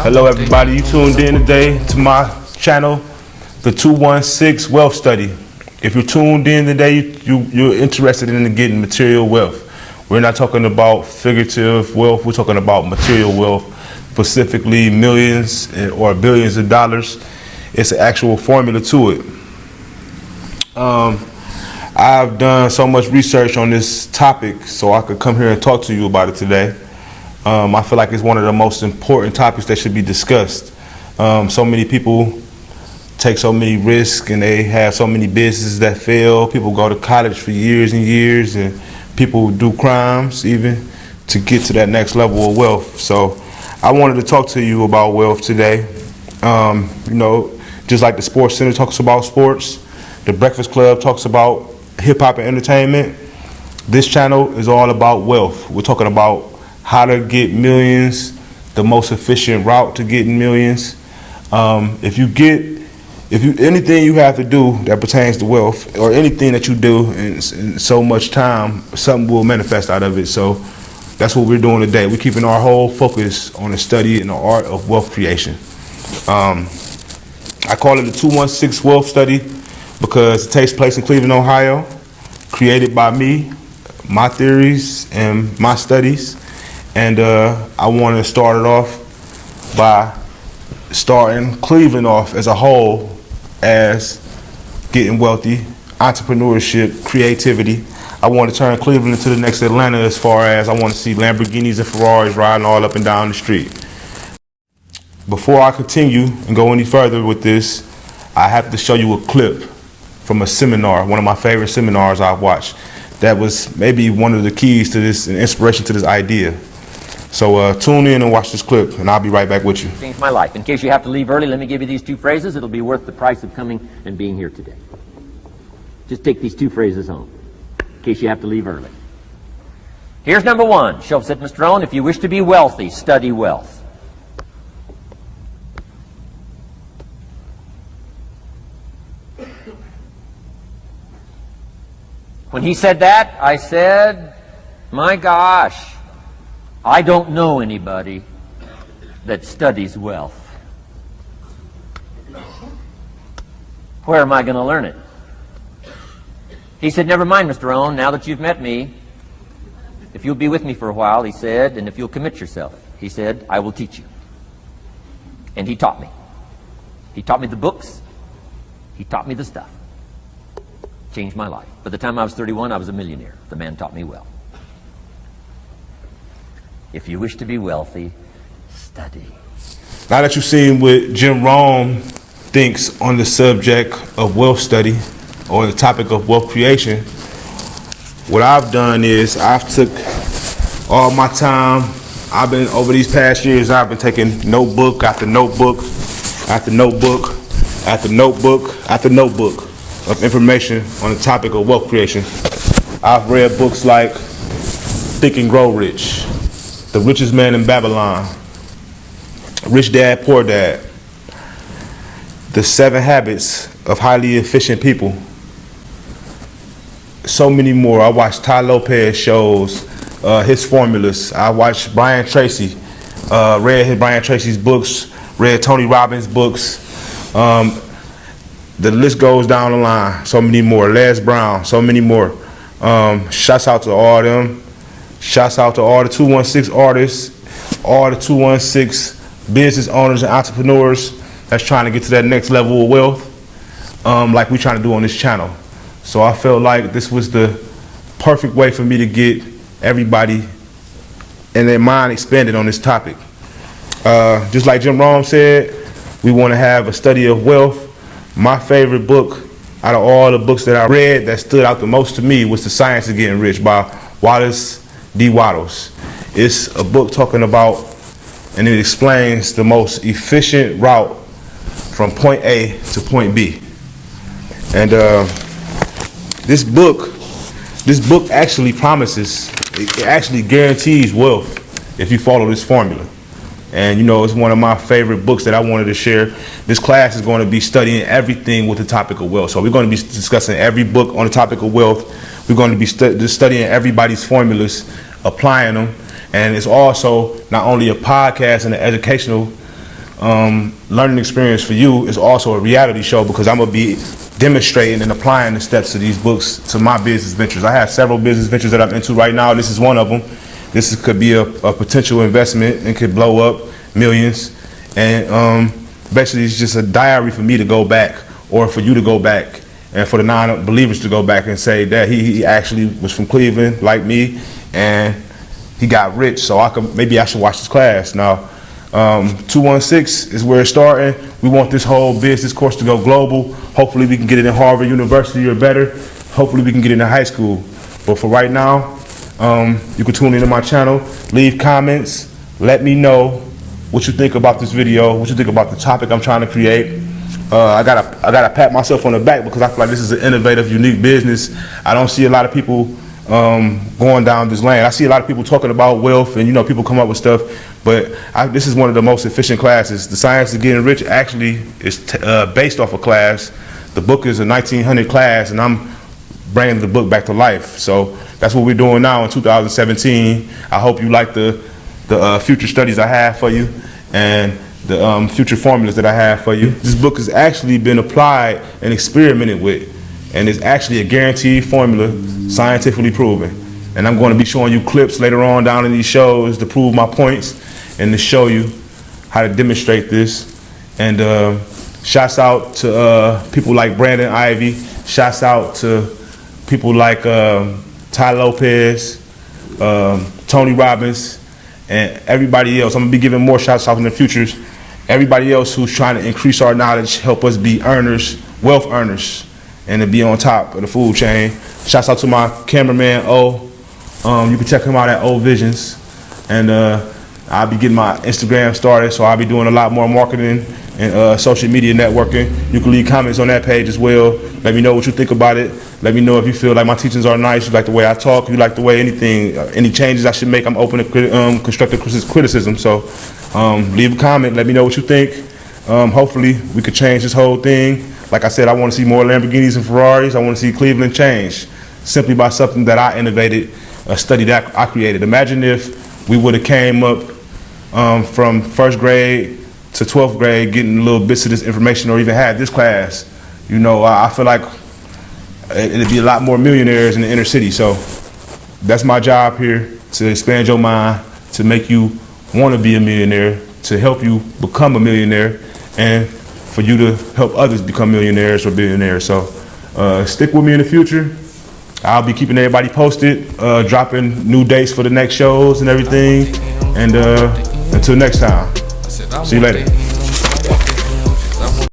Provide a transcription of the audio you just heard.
Hello everybody, you tuned in today to my channel, the 216 Wealth Study. If you're tuned in today, you're interested in getting material wealth. We're not talking about figurative wealth, we're talking about material wealth, specifically millions or billions of dollars. It's an actual formula to it. I've done so much research on this topic so I could come here and talk to you about it today. I feel like it's one of the most important topics that should be discussed. So many people take so many risks and they have so many businesses that fail. People go to college for years and years, and people do crimes even to get to that next level of wealth. So I wanted to talk to you about wealth today. You know, just like the Sports Center talks about sports, the Breakfast Club talks about hip hop and entertainment. This channel is all about wealth. We're talking about how to get millions, the most efficient route to getting millions. Anything you have to do that pertains to wealth, or anything that you do in so much time, something will manifest out of it. So that's what we're doing today. We're keeping our whole focus on the study and the art of wealth creation. I call it the 216 Wealth Study because it takes place in Cleveland, Ohio, created by me, my theories and my studies. And I want to start it off by starting Cleveland off as a whole as getting wealthy, entrepreneurship, creativity. I want to turn Cleveland into the next Atlanta as far as I want to see Lamborghinis and Ferraris riding all up and down the street. Before I continue and go any further with this, I have to show you a clip from a seminar, one of my favorite seminars I've watched. That was maybe one of the keys to this and inspiration to this idea. So tune in and watch this clip, and I'll be right back with you. Changed my life. In case you have to leave early, let me give you these two phrases. It'll be worth the price of coming and being here today. Just take these two phrases home, in case you have to leave early. Here's number one. Shoaff said, Mr. Owen, if you wish to be wealthy, study wealth. When he said that, I said, my gosh, I don't know anybody that studies wealth. Where am I going to learn it? He said, never mind, Mr. Owen, now that you've met me, if you'll be with me for a while, he said, and if you'll commit yourself, he said, I will teach you. And he taught me. He taught me the books. He taught me the stuff. Changed my life. By the time I was 31, I was a millionaire. The man taught me well. If you wish to be wealthy, study. Now that you've seen what Jim Rohn thinks on the subject of wealth study, or the topic of wealth creation, what I've done is I've took all my time. Over these past years, I've been taking notebook after notebook after notebook after notebook after notebook of information on the topic of wealth creation. I've read books like Think and Grow Rich, The Richest Man in Babylon, Rich Dad, Poor Dad, The 7 Habits of Highly Efficient People, so many more. I watched Tai Lopez shows, his formulas. I watched Brian Tracy, read Brian Tracy's books, read Tony Robbins' books. The list goes down the line. So many more. Les Brown, so many more. Shouts out to all them. Shouts out to all the 216 artists, all the 216 business owners and entrepreneurs that's trying to get to that next level of wealth, like we're trying to do on this channel. So I felt like this was the perfect way for me to get everybody and their mind expanded on this topic. Just like Jim Rohn said, we want to have a study of wealth. My favorite book out of all the books that I read that stood out the most to me was The Science of Getting Rich by Wallace D. Wattles. It's a book talking about, and it explains the most efficient route from point A to point B. And this book actually promises, it actually guarantees wealth if you follow this formula. And you know, it's one of my favorite books that I wanted to share. This class is going to be studying everything with the topic of wealth. So we're going to be discussing every book on the topic of wealth. We're going to be studying everybody's formulas, applying them, And it's also not only a podcast and an educational learning experience for you, it's also a reality show because I'm gonna be demonstrating and applying the steps of these books to my business ventures. I have several business ventures that I'm into right now. This is one of them. Could be a potential investment and could blow up millions. And basically it's just a diary for me to go back, or for you to go back, and for the non-believers to go back and say that he actually was from Cleveland like me and he got rich, so maybe I should watch this class. Now 216 is where it's starting. We want this whole business course to go global. Hopefully we can get it in Harvard University or better. Hopefully we can get it in high school. But for right now, you can tune into my channel, leave comments, let me know what you think about this video, what you think about the topic I'm trying to create. I gotta pat myself on the back because I feel like this is an innovative, unique business. I don't see a lot of people going down this lane. I see a lot of people talking about wealth and people come up with stuff, but this is one of the most efficient classes. The Science of Getting Rich actually is based off a class. The book is a 1900 class and I'm bringing the book back to life. So that's what we're doing now in 2017. I hope you like the future studies I have for you and the future formulas that I have for you. This book has actually been applied and experimented with, and it's actually a guaranteed formula, scientifically proven. And I'm going to be showing you clips later on down in these shows to prove my points and to show you how to demonstrate this. And shouts out to people like Brandon Ivy. Shouts out to people like Ty Lopez, Tony Robbins, and everybody else. I'm gonna be giving more shouts out in the future. Everybody else who's trying to increase our knowledge, help us be earners, wealth earners, and to be on top of the food chain. Shouts out to my cameraman, O. You can check him out at O Visions. And I'll be getting my Instagram started, so I'll be doing a lot more marketing and social media networking. You can leave comments on that page as well. Let me know what you think about it. Let me know if you feel like my teachings are nice, you like the way I talk, you like the way any changes I should make. I'm open to constructive criticism. So leave a comment, let me know what you think. Hopefully we could change this whole thing. Like I said, I want to see more Lamborghinis and Ferraris. I want to see Cleveland change simply by something that I innovated, a study that I created. Imagine if we would have came up from first grade to 12th grade getting little bits of this information, or even had this class. I feel like it'd be a lot more millionaires in the inner city. So that's my job here, to expand your mind, to make you want to be a millionaire, to help you become a millionaire, and for you to help others become millionaires or billionaires. So stick with me in the future. I'll be keeping everybody posted, dropping new dates for the next shows and everything. And until next time, see you later.